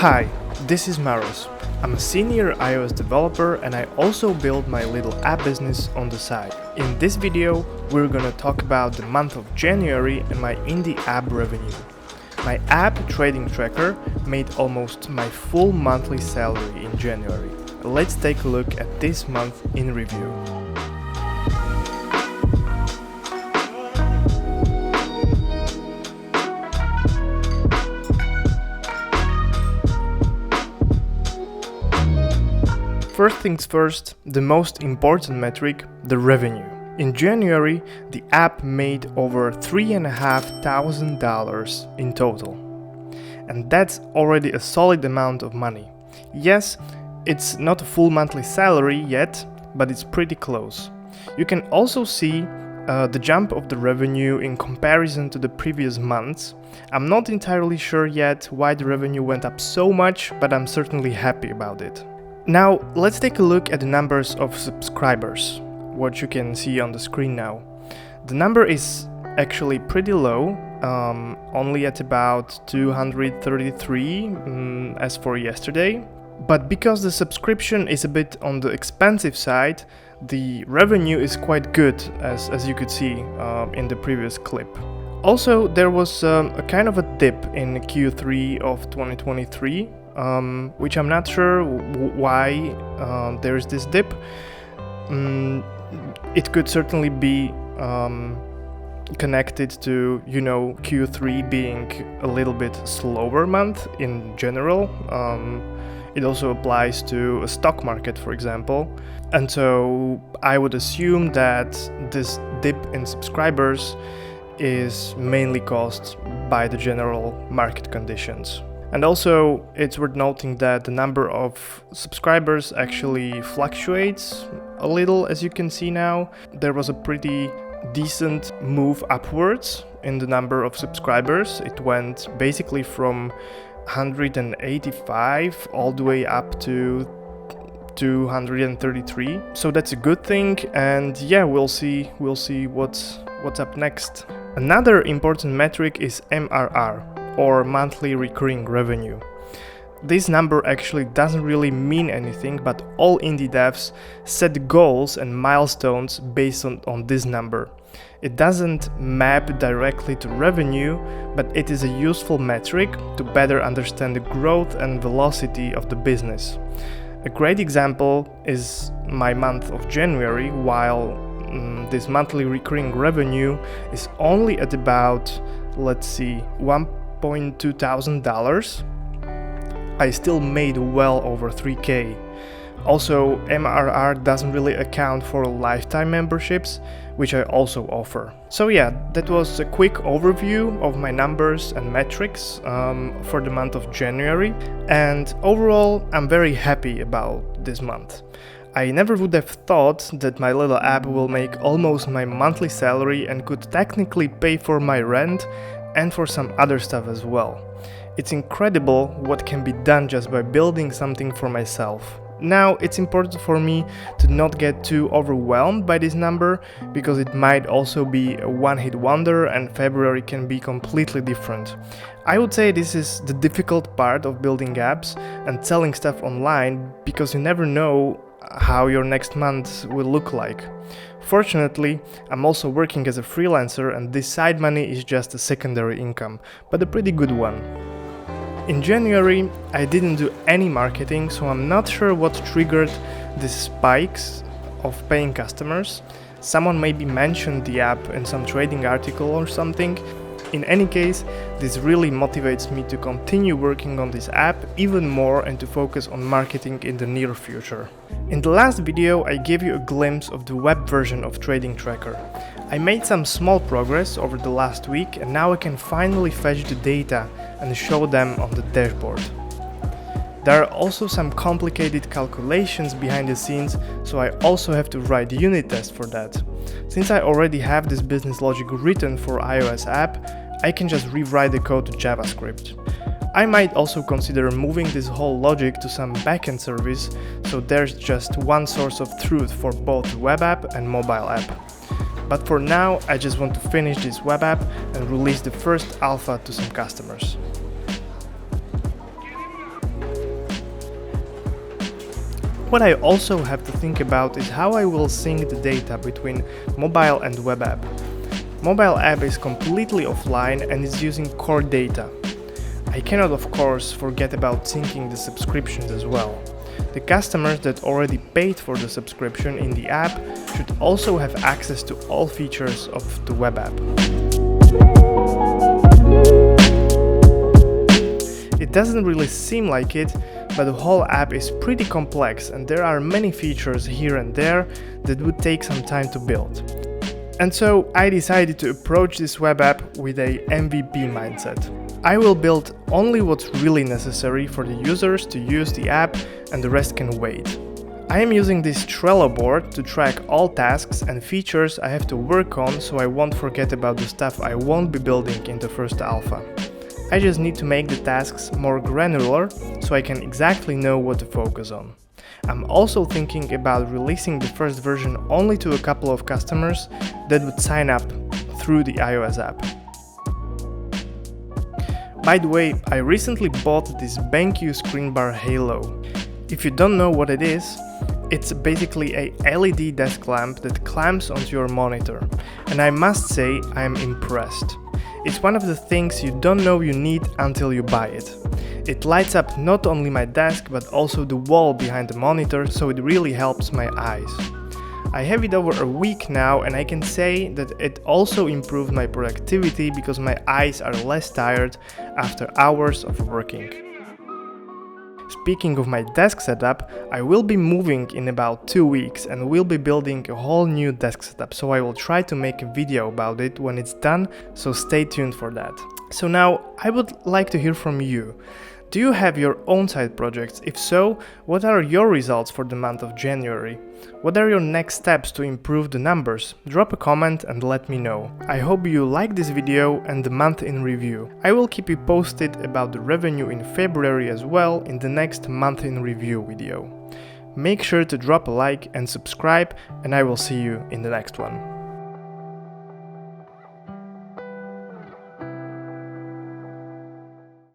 Hi, this is Maros. I'm a senior iOS developer and I also build my little app business on the side. In this video, we're gonna talk about the month of January and my indie app revenue. My app trading tracker made almost my full monthly salary in January. Let's take a look at this month in review. First things first, the most important metric, the revenue. In January, the app made over $3,500 in total. And that's already a solid amount of money. Yes, it's not a full monthly salary yet, but it's pretty close. You can also see the jump of the revenue in comparison to the previous months. I'm not entirely sure yet why the revenue went up so much, but I'm certainly happy about it. Now, let's take a look at the numbers of subscribers, what you can see on the screen now. The number is actually pretty low, only at about 233 as for yesterday. But because the subscription is a bit on the expensive side, the revenue is quite good, as you could see in the previous clip. Also, there was a kind of a dip in Q3 of 2023, which I'm not sure why there's this dip. It could certainly be connected to, Q3 being a little bit slower month in general. It also applies to a stock market, for example. And so I would assume that this dip in subscribers is mainly caused by the general market conditions. And also, it's worth noting that the number of subscribers actually fluctuates a little, as you can see now. There was a pretty decent move upwards in the number of subscribers. It went basically from 185 all the way up to 233. So that's a good thing, and yeah, we'll see what's up next. Another important metric is MRR, or monthly recurring revenue. This number actually doesn't really mean anything, but all indie devs set goals and milestones based on this number. It doesn't map directly to revenue, but it is a useful metric to better understand the growth and velocity of the business. A great example is my month of January. While this monthly recurring revenue is only at about, $1,200, I still made well over 3K. Also, MRR doesn't really account for lifetime memberships, which I also offer. So yeah, that was a quick overview of my numbers and metrics for the month of January. And overall, I'm very happy about this month. I never would have thought that my little app will make almost my monthly salary and could technically pay for my rent and for some other stuff as well. It's incredible what can be done just by building something for myself. Now, it's important for me to not get too overwhelmed by this number, because it might also be a one-hit wonder and February can be completely different. I would say this is the difficult part of building apps and selling stuff online, because you never know how your next month will look like. Fortunately, I'm also working as a freelancer, and this side money is just a secondary income, but a pretty good one. In January, I didn't do any marketing, so I'm not sure what triggered these spikes of paying customers. Someone maybe mentioned the app in some trading article or something. In any case, this really motivates me to continue working on this app even more and to focus on marketing in the near future. In the last video, I gave you a glimpse of the web version of Trading Tracker. I made some small progress over the last week, and now I can finally fetch the data and show them on the dashboard. There are also some complicated calculations behind the scenes, so I also have to write unit tests for that. Since I already have this business logic written for iOS app, I can just rewrite the code to JavaScript. I might also consider moving this whole logic to some backend service, so there's just one source of truth for both web app and mobile app. But for now, I just want to finish this web app and release the first alpha to some customers. What I also have to think about is how I will sync the data between mobile and web app. Mobile app is completely offline and is using core data. I cannot of course forget about syncing the subscriptions as well. The customers that already paid for the subscription in the app should also have access to all features of the web app. It doesn't really seem like it, but the whole app is pretty complex and there are many features here and there that would take some time to build. And so I decided to approach this web app with a MVP mindset. I will build only what's really necessary for the users to use the app, and the rest can wait. I am using this Trello board to track all tasks and features I have to work on, so I won't forget about the stuff I won't be building in the first alpha. I just need to make the tasks more granular so I can exactly know what to focus on. I'm also thinking about releasing the first version only to a couple of customers that would sign up through the iOS app. By the way, I recently bought this BenQ Screenbar Halo. If you don't know what it is, it's basically a LED desk lamp that clamps onto your monitor, and I must say I am impressed. It's one of the things you don't know you need until you buy it. It lights up not only my desk but also the wall behind the monitor, so it really helps my eyes. I have it over a week now and I can say that it also improved my productivity because my eyes are less tired after hours of working. Speaking of my desk setup, I will be moving in about 2 weeks and will be building a whole new desk setup, so I will try to make a video about it when it's done, so stay tuned for that. So now I would like to hear from you. Do you have your own side projects? If so, what are your results for the month of January? What are your next steps to improve the numbers? Drop a comment and let me know. I hope you like this video and the month in review. I will keep you posted about the revenue in February as well in the next month in review video. Make sure to drop a like and subscribe, and I will see you in the next one.